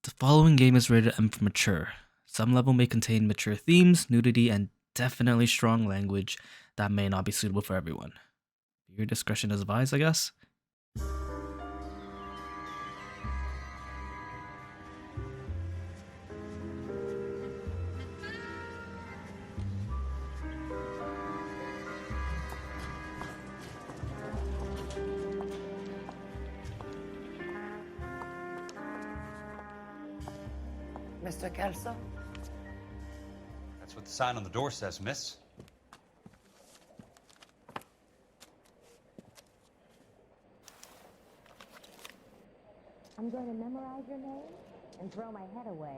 The following game is rated M for mature. Some level may contain mature themes, nudity, and definitely strong language that may not be suitable for everyone. Your discretion is advised, I guess. Mr. Kelso? That's what the sign on the door says, miss. I'm going to memorize your name and throw my head away.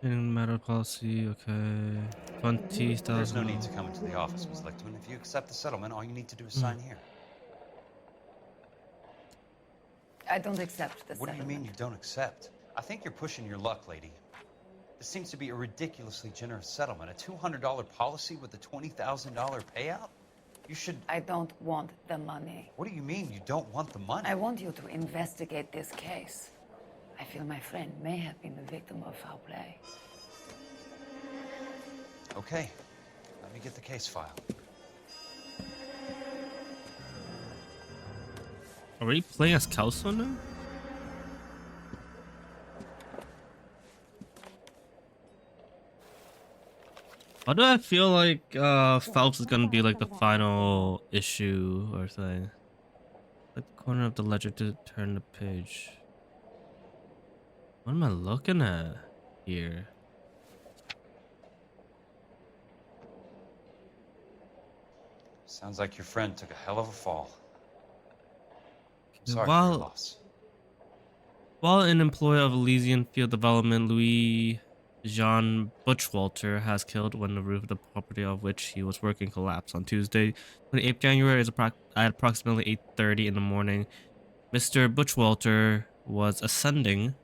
In matter policy, okay. 20,000. There's no need to come into the office, Miss Lichtman. If you accept the settlement, all you need to do is sign here. I don't accept the What do you settlement. mean you don't accept? I think you're pushing your luck, lady. This seems to be a ridiculously generous settlement. A $200 policy with a $20,000 payout? You should... I don't want the money. What do you mean you don't want the money? I want you to investigate this case. I feel my friend may have been the victim of foul play. Okay. Let me get the case file. Are we playing as Kelso now? Why do I feel like Phelps is gonna be like the final issue or thing? Like the corner of the ledger to turn the page. What am I looking at here? Sounds like your friend took a hell of a fall. Sorry for While your loss. an employee of Elysian Field Development, Louis Jean Butchwalter has killed when the roof of the property of which he was working collapsed on Tuesday, 28th January, at approximately 8:30 in the morning. Mr. Butchwalter was ascending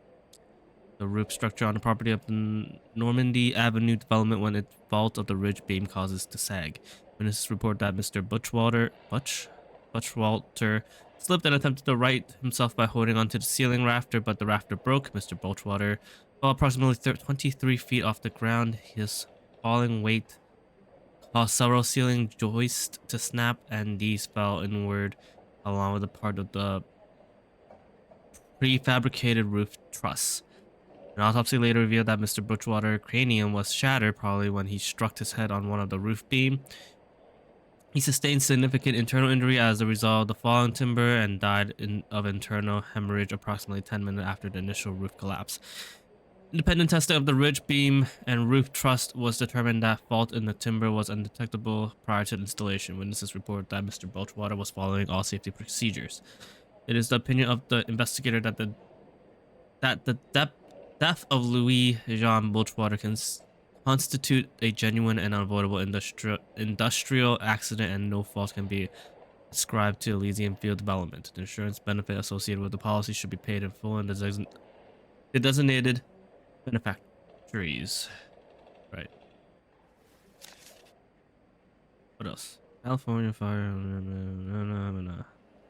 the roof structure on the property of the Normandy Avenue development when its vault of the ridge beam causes to sag. Witnesses report that Mr. Butchwalter slipped and attempted to right himself by holding onto the ceiling rafter, but the rafter broke. Mr. Butchwalter fell approximately 23 feet off the ground. His falling weight caused several ceiling joists to snap, and these fell inward along with a part of the prefabricated roof truss. An autopsy later revealed that Mr. Butchwalter's cranium was shattered, probably when he struck his head on one of the roof beam. He sustained significant internal injury as a result of the falling timber and died of internal hemorrhage approximately 10 minutes after the initial roof collapse. Independent testing of the ridge beam and roof truss was determined that fault in the timber was undetectable prior to the installation. Witnesses report that Mr. Butchwalter was following all safety procedures. It is the opinion of the investigator that the death of Louis Jean Butchwalter can constitute a genuine and unavoidable industrial accident, and no fault can be ascribed to Elysian Field Development. The insurance benefit associated with the policy should be paid in full and the designated beneficiaries. Right. What else? California fire.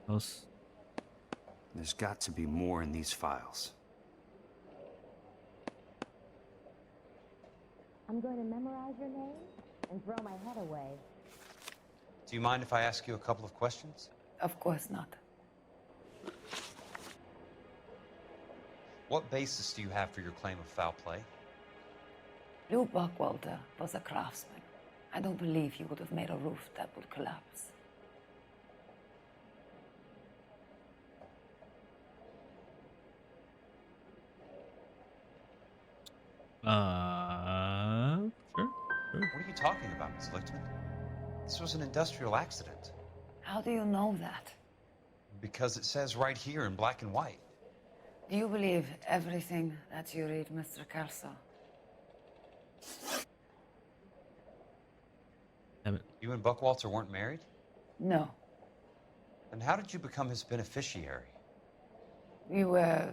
Else. There's got to be more in these files. I'm going to memorize your name and throw my head away. Do you mind if I ask you a couple of questions? Of course not. What basis do you have for your claim of foul play? Lou Buckwalter was a craftsman. I don't believe he would have made a roof that would collapse. Sure. What are you talking about, Ms. Lichtman? This was an industrial accident. How do you know that? Because it says right here in black and white. Do you believe everything that you read, Mr. Kelso? Damn it. You and Buckwalter weren't married? No. Then how did you become his beneficiary? We were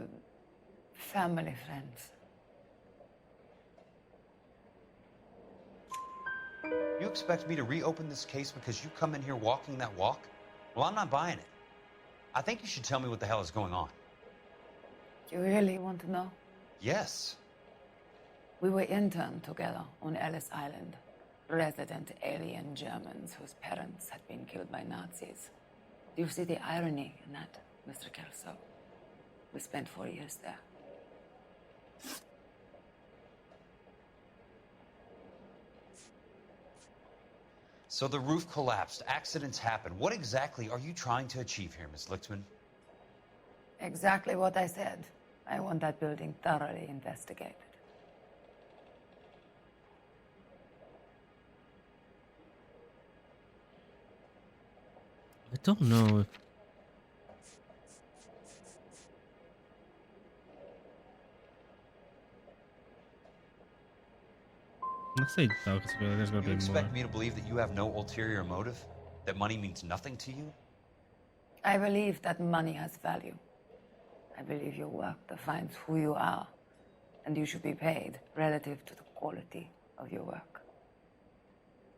family friends. You expect me to reopen this case because you come in here walking that walk? Well, I'm not buying it. I think you should tell me what the hell is going on. You really want to know? Yes. We were interned together on Ellis Island, resident alien Germans whose parents had been killed by Nazis. Do you see the irony in that, Mr. Kelso? We spent 4 years there. So the roof collapsed, accidents happen. What exactly are you trying to achieve here, Miss Lichtman? Exactly what I said. I want that building thoroughly investigated. I don't know if... Let's say no, because there's gonna You be expect more. me to believe that you have no ulterior motive? That money means nothing to you? I believe that money has value. I believe your work defines who you are, and you should be paid relative to the quality of your work.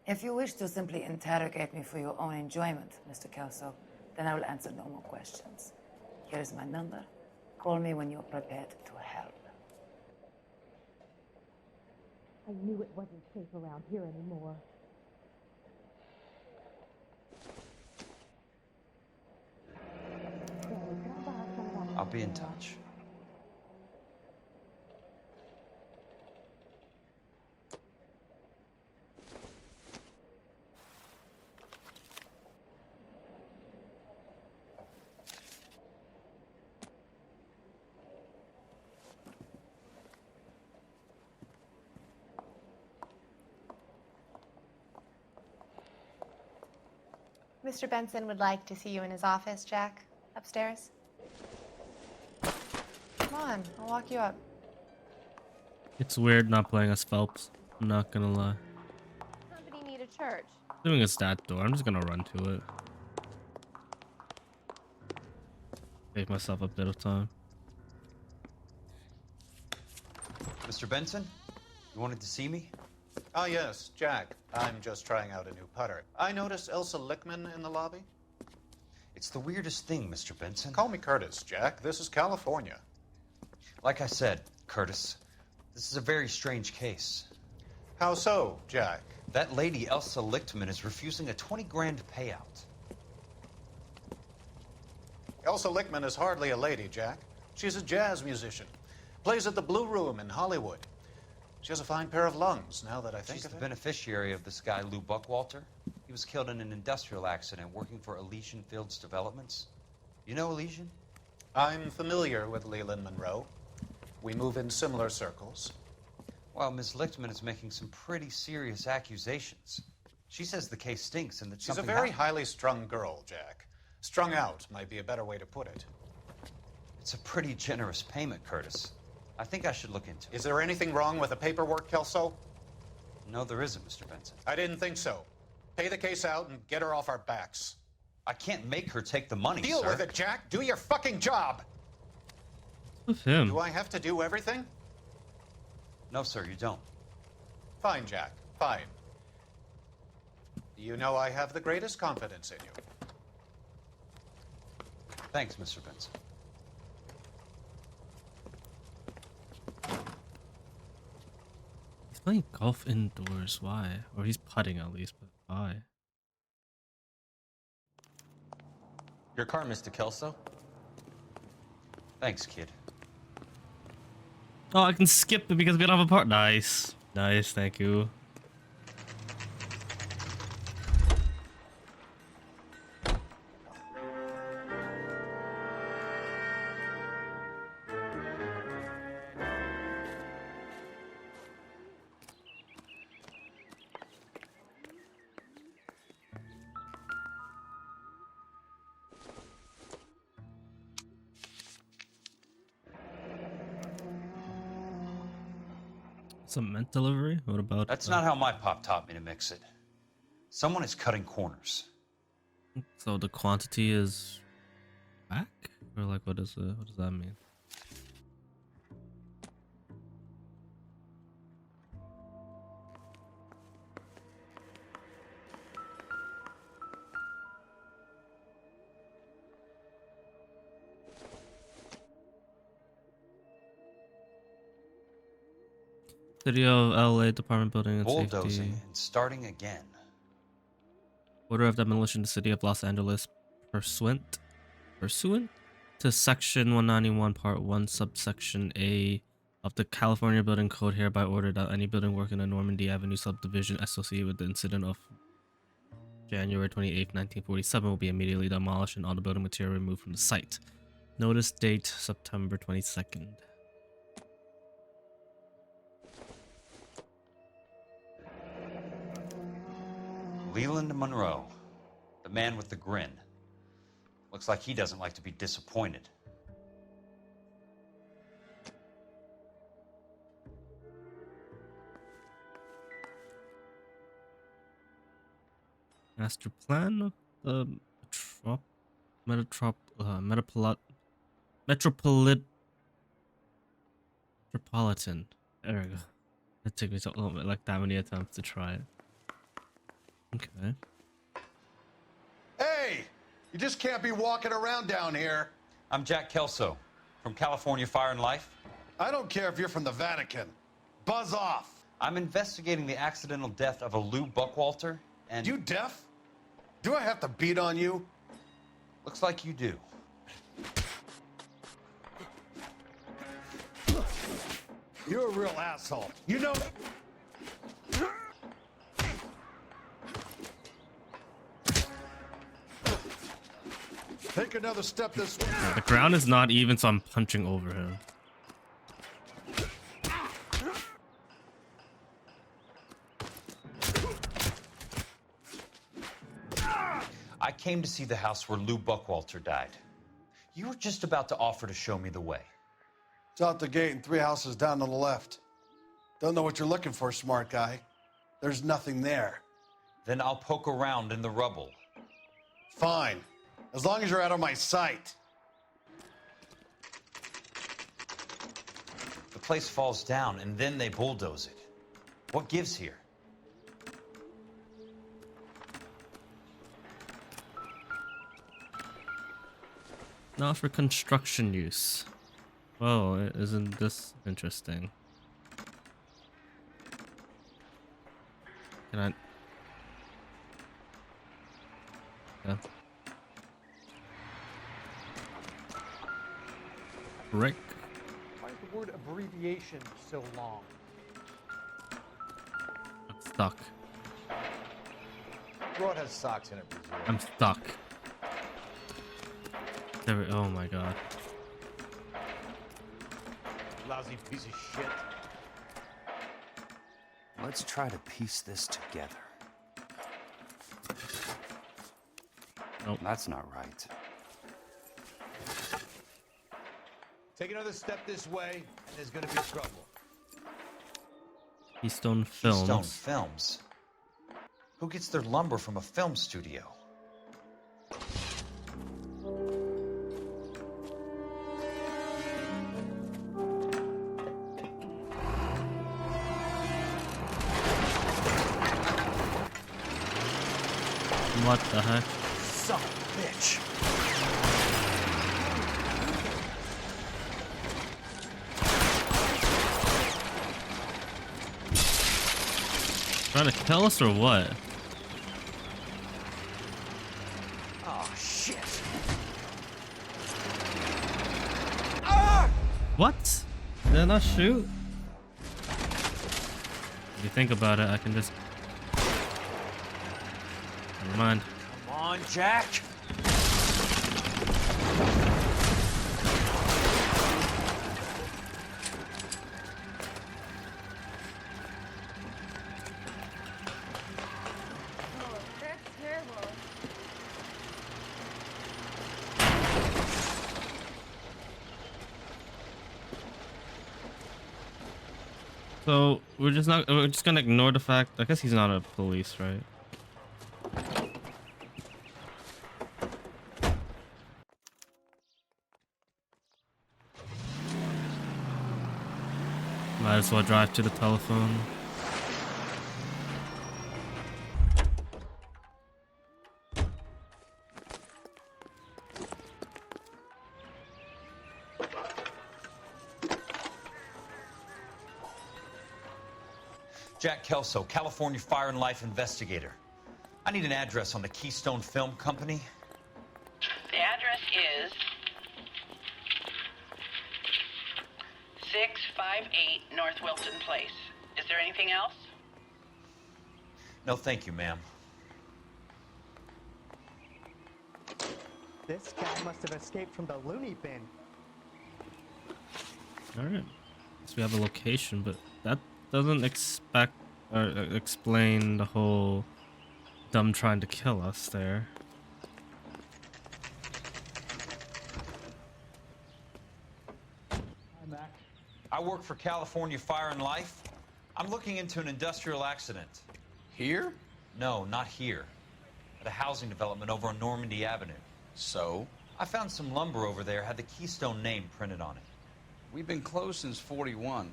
If you wish to simply interrogate me for your own enjoyment, Mr. Kelso, then I will answer no more questions. Here is my number. Call me when you're prepared to help. I knew it wasn't safe around here anymore. I'll be in touch. Mr. Benson would like to see you in his office, Jack. Upstairs. Come on, I'll walk you up. It's weird not playing as Phelps. I'm not gonna lie. Somebody need a church. Assuming it's that door, I'm just gonna run to it. Save myself a bit of time. Mr. Benson, you wanted to see me? Ah, yes, Jack. I'm just trying out a new putter. I noticed Elsa Lichtman in the lobby. It's the weirdest thing, Mr. Benson. Call me Curtis, Jack. This is California. Like I said, Curtis, this is a very strange case. How so, Jack? That lady, Elsa Lichtman, is refusing a 20 grand payout. Elsa Lichtman is hardly a lady, Jack. She's a jazz musician. Plays at the Blue Room in Hollywood. She has a fine pair of lungs, now that I think She's of the it. beneficiary of this guy, Lou Buckwalter. He was killed in an industrial accident working for Elysian Fields Developments. You know Elysian? I'm familiar with Leland Monroe. We move in similar circles. Well, Miss Lichtman is making some pretty serious accusations. She says the case stinks and that She's a something very happened. highly strung girl, Jack. Strung out might be a better way to put it. It's a pretty generous payment, Curtis. I think I should look into it. Is there anything wrong with the paperwork, Kelso? No, there isn't, Mr. Benson. I didn't think so. Pay the case out and get her off our backs. I can't make her take the money, Deal sir. with it, Jack. Do your fucking job. With him. Do I have to do everything? No, sir, you don't. Fine, Jack. Fine. You know I have the greatest confidence in you. Thanks, Mr. Benson. He's playing golf indoors. Why? Or he's putting at least, but why? Your car, Mr. Kelso. Thanks, kid. Oh, I can skip it because we don't have a part. Nice. Nice, thank you. Cement delivery? What about That's not how my pop taught me to mix it. Someone is cutting corners. So the quantity is back? Or like what is it? What does that mean? City of LA Department Building and Bulldozing Safety. and starting again. Order of demolition to City of Los Angeles pursuant to Section 191, Part 1, Subsection A of the California Building Code, hereby ordered that any building work in the Normandy Avenue subdivision associated with the incident of January 28, 1947 will be immediately demolished and all the building material removed from the site. Notice date September 22nd. Leland Monroe, the man with the grin. Looks like he doesn't like to be disappointed. Master plan of the metropolitan. There we go. It took me a little bit like that many attempts to try it. Okay. Hey! You just can't be walking around down here. I'm Jack Kelso, from California Fire and Life. I don't care if you're from the Vatican. Buzz off. I'm investigating the accidental death of a Lou Buckwalter, and... You deaf? Do I have to beat on you? Looks like you do. You're a real asshole. You know... Take another step this way. Yeah, the ground is not even, so I'm punching over him. I came to see the house where Lou Buckwalter died. You were just about to offer to show me the way. It's out the gate and 3 houses down on the left. Don't know what you're looking for, smart guy. There's nothing there. Then I'll poke around in the rubble. Fine. As long as you're out of my sight. The place falls down, and then they bulldoze it. What gives here? Not for construction use. Whoa, isn't this interesting? Can I... Yeah. Brick. Why is the word abbreviation so long? I'm stuck. Broad has socks in it, Brazil. I'm stuck. There we, oh my god. Lousy piece of shit. Let's try to piece this together. Nope. That's not right. Take another step this way, and there's gonna be trouble. Keystone Films. Keystone Films? Who gets their lumber from a film studio? What the heck? Son of a bitch. Trying to kill us or what? Oh, shit. What? Did I not shoot? If you think about it, I can just... Never mind. Come on, Jack. So we're just gonna ignore the fact. I guess he's not a police, right? Might as well drive to the telephone. Jack Kelso, California Fire and Life investigator. I need an address on the Keystone Film Company. The address is 658 North Wilton Place. Is there anything else? No, thank you, ma'am. This guy must have escaped from the loony bin. Alright. So we have a location, but that doesn't explain the whole them trying to kill us there. Hi, Mac. I work for California Fire and Life. I'm looking into an industrial accident. Here? No, not here. At a housing development over on Normandy Avenue. So? I found some lumber over there, had the Keystone name printed on it. We've been closed since '41.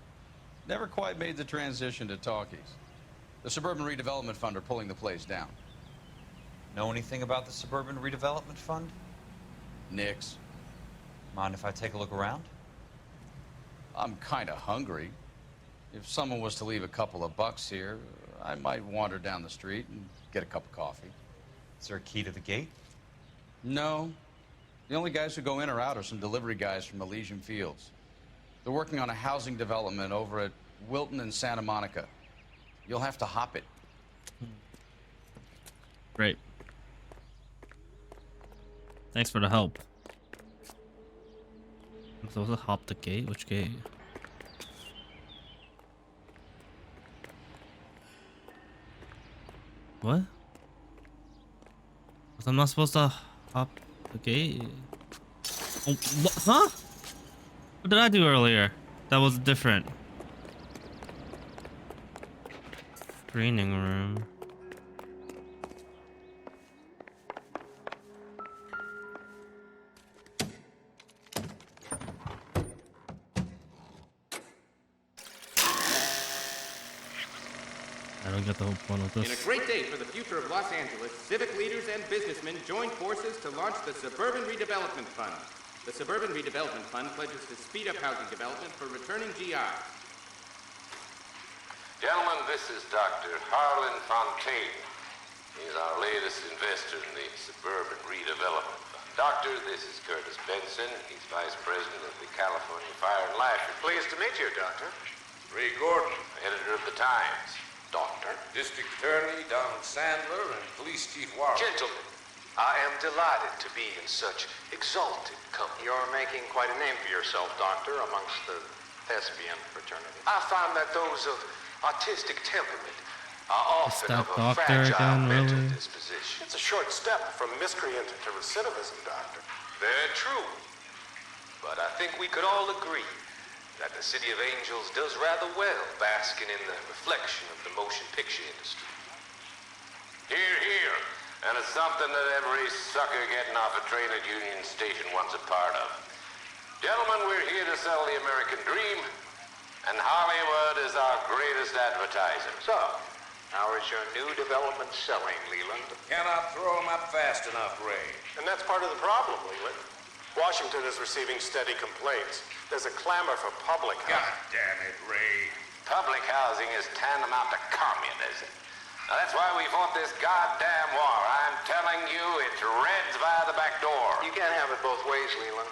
Never quite made the transition to talkies. The Suburban Redevelopment Fund are pulling the place down. Know anything about the Suburban Redevelopment Fund? Nix. Mind if I take a look around? I'm kind of hungry. If someone was to leave a couple of bucks here, I might wander down the street and get a cup of coffee. Is there a key to the gate? No. The only guys who go in or out are some delivery guys from Elysian Fields. They're working on a housing development over at Wilton and Santa Monica. You'll have to hop it. Great. Thanks for the help. I'm supposed to hop the gate? Which gate? What? I'm not supposed to hop the gate? Oh, what? Huh? What did I do earlier? That was different. Screening room. I don't get the whole point of this. In a great day for the future of Los Angeles, civic leaders and businessmen joined forces to launch the Suburban Redevelopment Fund. The Suburban Redevelopment Fund pledges to speed up housing development for returning GIs. Gentlemen, this is Dr. Harlan Fontaine. He's our latest investor in the Suburban Redevelopment Fund. Doctor, this is Curtis Benson. He's Vice President of the California Fire and Life. Pleased to meet you, Doctor. Ray Gordon, editor of the Times. Doctor. District Attorney Donald Sandler and Police Chief Warren. Gentlemen, I am delighted to be in such exalted company. You're making quite a name for yourself, Doctor, amongst the thespian fraternity. I find that those of artistic temperament are often that of a doctor fragile again, mental really? disposition. It's a short step from miscreant to recidivism, Doctor. Very true. But I think we could all agree that the City of Angels does rather well basking in the reflection of the motion picture industry. Hear, hear. And it's something that every sucker getting off a train at Union Station wants a part of. Gentlemen, we're here to sell the American dream, and Hollywood is our greatest advertiser. So, how is your new development selling, Leland? Cannot throw 'em up fast enough, Ray. And that's part of the problem, Leland. Washington is receiving steady complaints. There's a clamor for public housing. God damn it, Ray. Public housing is tantamount to communism. Now, that's why we fought this goddamn war. I'm telling you, it's Reds via the back door. You can't have it both ways, Leland.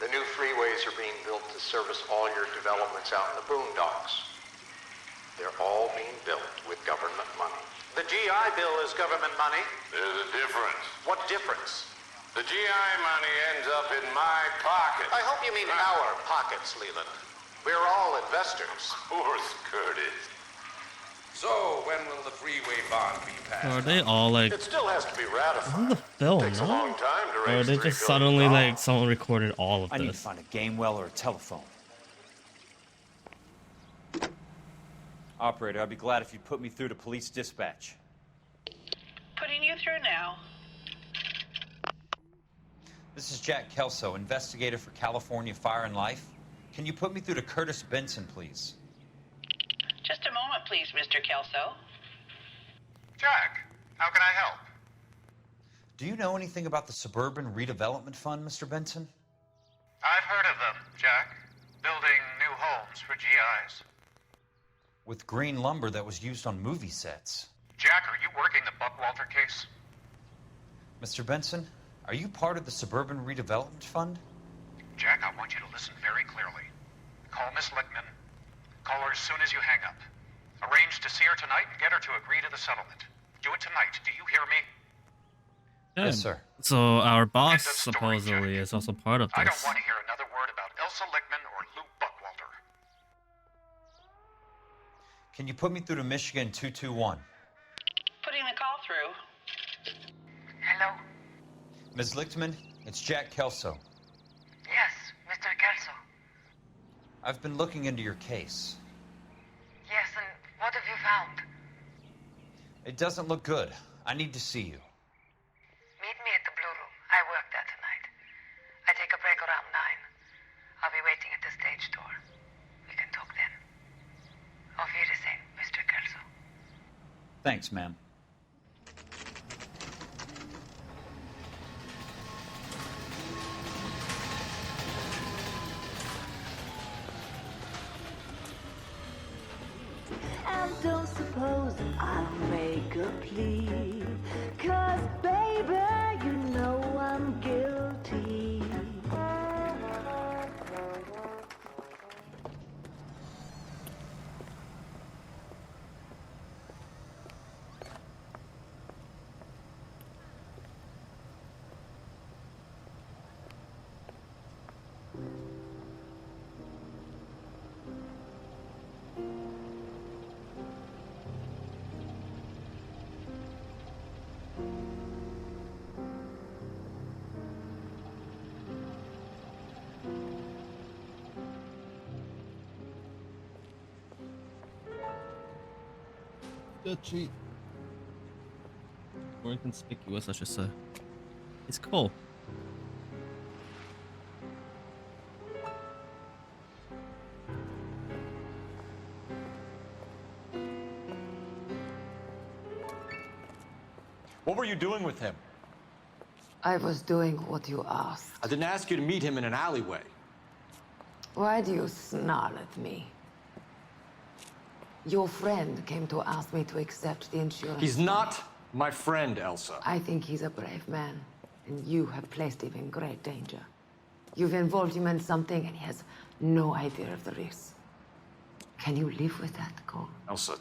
The new freeways are being built to service all your developments out in the boondocks. They're all being built with government money. The GI Bill is government money. There's a difference. What difference? The GI money ends up in my pocket. I hope you mean our pockets, Leland. We're all investors. Of course, Curtis. So, when will the freeway bond be passed? Or are they all like It still has to be ratified. on the film? Takes a long time to Or raise are they $3 just billion. suddenly like someone recorded all of I need to this? find a game well or a telephone. Operator, I'd be glad if you'd put me through to police dispatch. Putting you through now. This is Jack Kelso, investigator for California Fire and Life. Can you put me through to Curtis Benson, please? Just a moment, please, Mr. Kelso. Jack, how can I help? Do you know anything about the Suburban Redevelopment Fund, Mr. Benson? I've heard of them, Jack. Building new homes for GIs. with green lumber that was used on movie sets. Jack, are you working the Buckwalter case? Mr. Benson, are you part of the Suburban Redevelopment Fund? Jack, I want you to listen very clearly. Call Miss Lickman. Call her as soon as you hang up. Arrange to see her tonight and get her to agree to the settlement. Do it tonight. Do you hear me? Yes, sir. So our boss supposedly is also part of I don't this. want to hear another word about Elsa Lickman or Lou Buckwalter. Can you put me through to Michigan 221? Putting the call through. Hello? Ms. Lichtman, it's Jack Kelso. Yes, Mr. Kelso. I've been looking into your case. Yes, and what have you found? It doesn't look good. I need to see you. Meet me at the Blue Room. I work there tonight. I take a break around 9. I'll be waiting at the stage door. We can talk then. Auf Wiedersehen, Mr. Kelso. Thanks, ma'am. And don't suppose I'll make a plea, 'cause baby, you know I'm guilty. Cheap. More inconspicuous, I should say. It's cool. What were you doing with him? I was doing what you asked. I didn't ask you to meet him in an alleyway. Why do you snarl at me? Your friend came to ask me to accept the insurance. He's not my friend, Elsa. I think he's a brave man, and you have placed him in great danger. You've involved him in something, and he has no idea of the risk. Can you live with that, Cole? Elsa,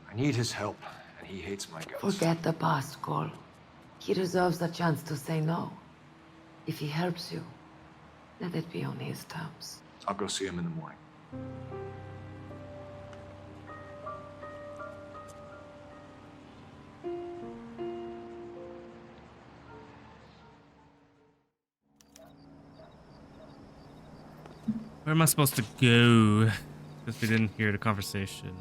I need his help, and he hates my guts. Forget the past, Cole. He deserves the chance to say no. If he helps you, let it be on his terms. I'll go see him in the morning. Where am I supposed to go? Because we didn't hear the conversation.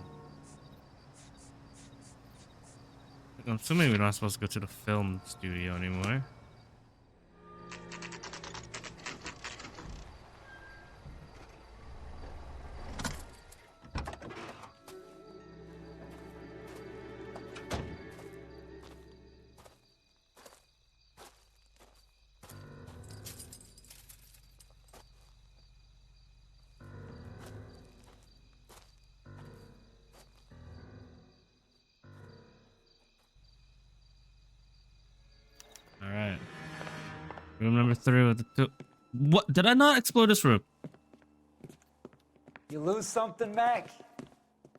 I'm assuming we're not supposed to go to the film studio anymore. Alright. Room number 3 with the two. What? Did I not explore this room? You lose something, Mac?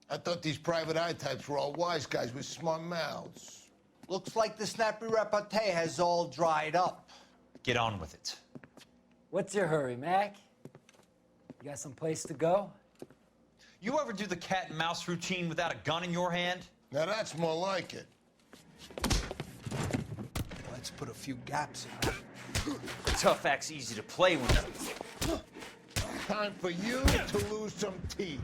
I thought these private eye types were all wise guys with smart mouths. Looks like the snappy repartee has all dried up. Get on with it. What's your hurry, Mac? You got some place to go? You ever do the cat and mouse routine without a gun in your hand? Now that's more like it. Let's put a few gaps in it. Tough act's easy to play when. Time for you to lose some teeth.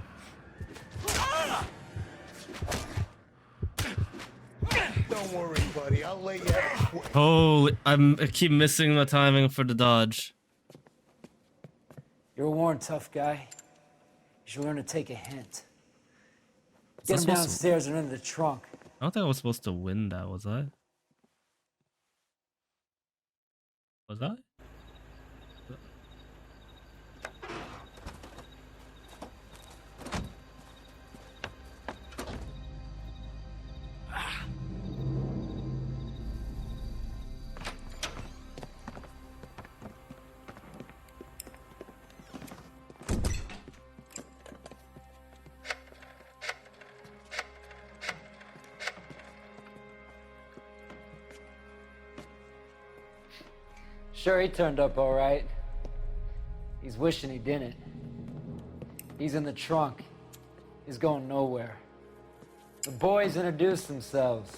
Don't worry, buddy. I'll lay you out. Oh, I keep missing the timing for the dodge. You're warned, tough guy. You should learn to take a hint. Was Get I him supposed to- downstairs and in the trunk. I don't think I was supposed to win that, was I? Was I? sure he turned up all right. He's wishing he didn't. He's in the trunk. He's going nowhere. The boys introduced themselves.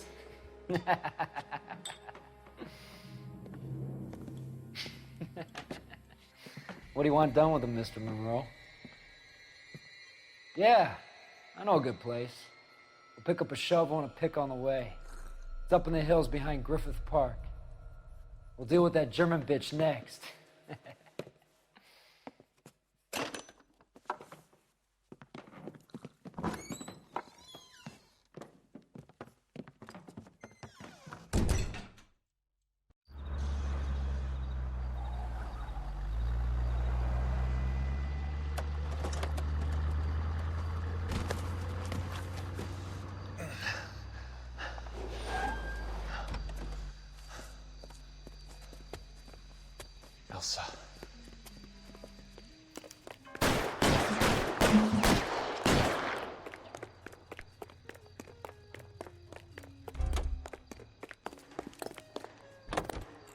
What do you want done with him, Mr. Monroe? Yeah, I know a good place. We'll pick up a shovel and a pick on the way. It's up in the hills behind Griffith Park. We'll deal with that German bitch next. Elsa.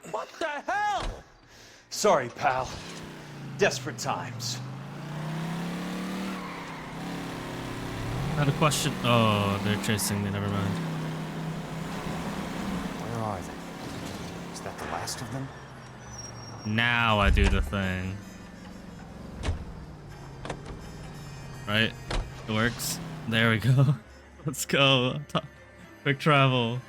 What the hell? Sorry, pal. Desperate times. I had a question. Oh, they're chasing me. Never mind. Where are they? Is that the last of them? Now I do the thing. Right? It works. There we go. Let's go. Quick travel.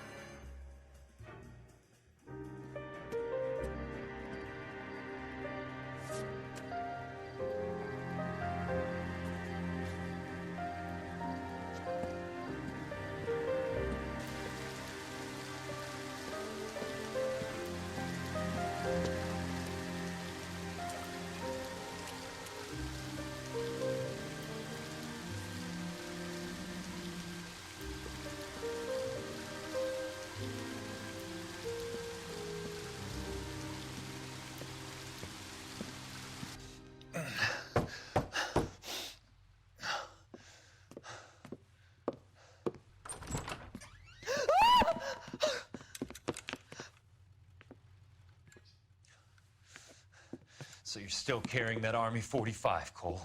So you're still carrying that Army 45, Cole?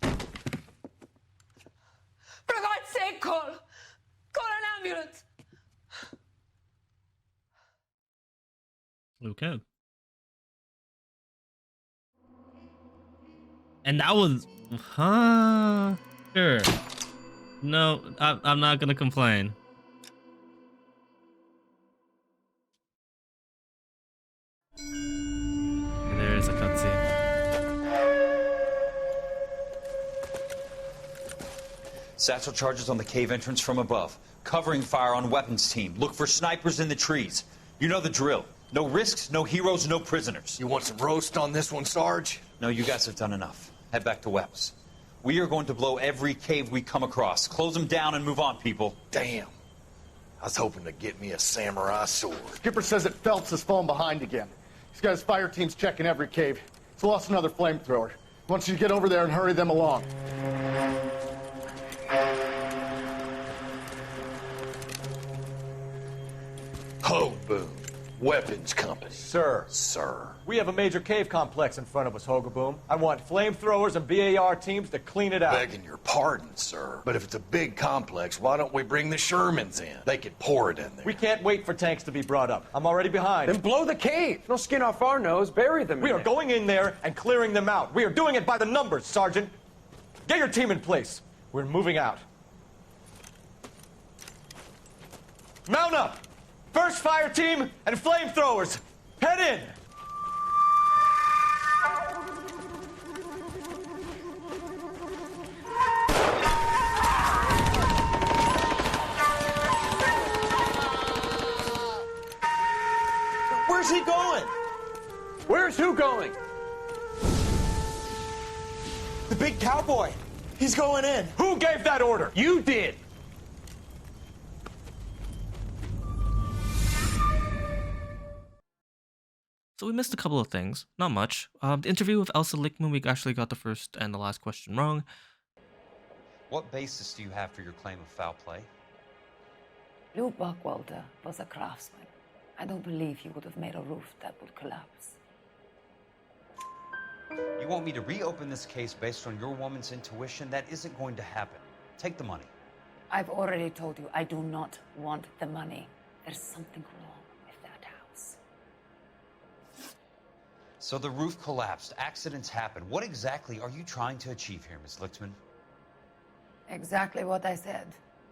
For God's sake, Cole! Call an ambulance! Okay. And that was, sure. No, I'm not gonna complain. There's a cutscene. Satchel charges on the cave entrance from above. Covering fire on weapons team. Look for snipers in the trees. You know the drill. No risks, no heroes, no prisoners. You want some roast on this one, Sarge? No, you guys have done enough. Head back to Webs. We are going to blow every cave we come across. Close them down and move on, people. Damn. I was hoping to get me a samurai sword. Skipper says that Phelps has fallen behind again. He's got his fire teams checking every cave. He's lost another flamethrower. He wants you to get over there and hurry them along. Ho, Boom. Weapons Company. Sir. Sir. We have a major cave complex in front of us, Hogaboom. I want flamethrowers and BAR teams to clean it out. Begging your pardon, sir. But if it's a big complex, why don't we bring the Shermans in? They could pour it in there. We can't wait for tanks to be brought up. I'm already behind. Then blow the cave. No skin off our nose. Bury them. We are going in there and clearing them out. We are doing it by the numbers, Sergeant. Get your team in place. We're moving out. Mount up! First fire team and flamethrowers. Head in! Where's he going? Where's who going? The big cowboy. He's going in. Who gave that order? You did. So we missed a couple of things, not much. The interview with Elsa Lichtman, we actually got the first and the last question wrong. What basis do you have for your claim of foul play? Lou Buckwalter was a craftsman. I don't believe he would have made a roof that would collapse. You want me to reopen this case based on your woman's intuition? That isn't going to happen. Take the money. I've already told you I do not want the money. There's something wrong with that house. So the roof collapsed. Accidents happen. What exactly are you trying to achieve here, Miss Lichtman? Exactly what I said.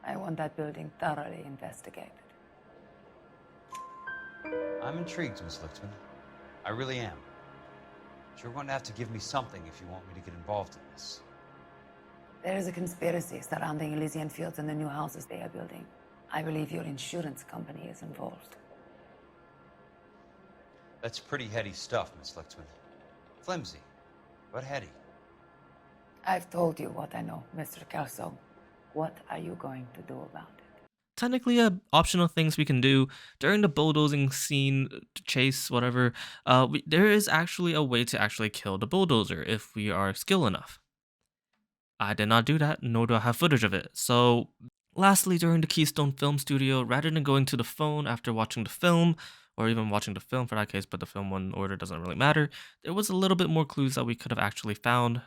I want that building thoroughly investigated. I'm intrigued, Miss Lichtman. I really am. But you're going to have to give me something if you want me to get involved in this. There is a conspiracy surrounding Elysian Fields and the new houses they are building. I believe your insurance company is involved. That's pretty heady stuff, Miss Lichtman. Flimsy, but heady. I've told you what I know, Mr. Kelso. What are you going to do about it? Technically, optional things we can do during the bulldozing scene, chase, whatever. There is actually a way to actually kill the bulldozer if we are skilled enough. I did not do that, nor do I have footage of it. So, lastly, during the Keystone Film Studio, rather than going to the phone after watching the film, or even watching the film for that case, but the film one order doesn't really matter, there was a little bit more clues that we could have actually found.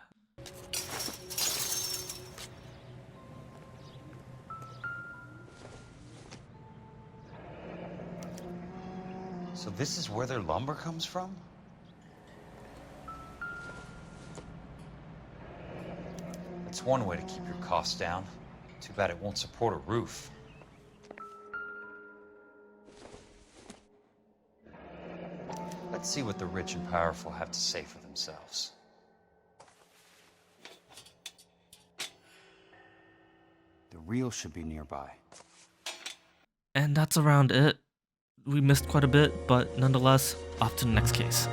So this is where their lumber comes from? That's one way to keep your costs down. Too bad it won't support a roof. Let's see what the rich and powerful have to say for themselves. The reel should be nearby. And that's around it. We missed quite a bit, but nonetheless, off to the next case.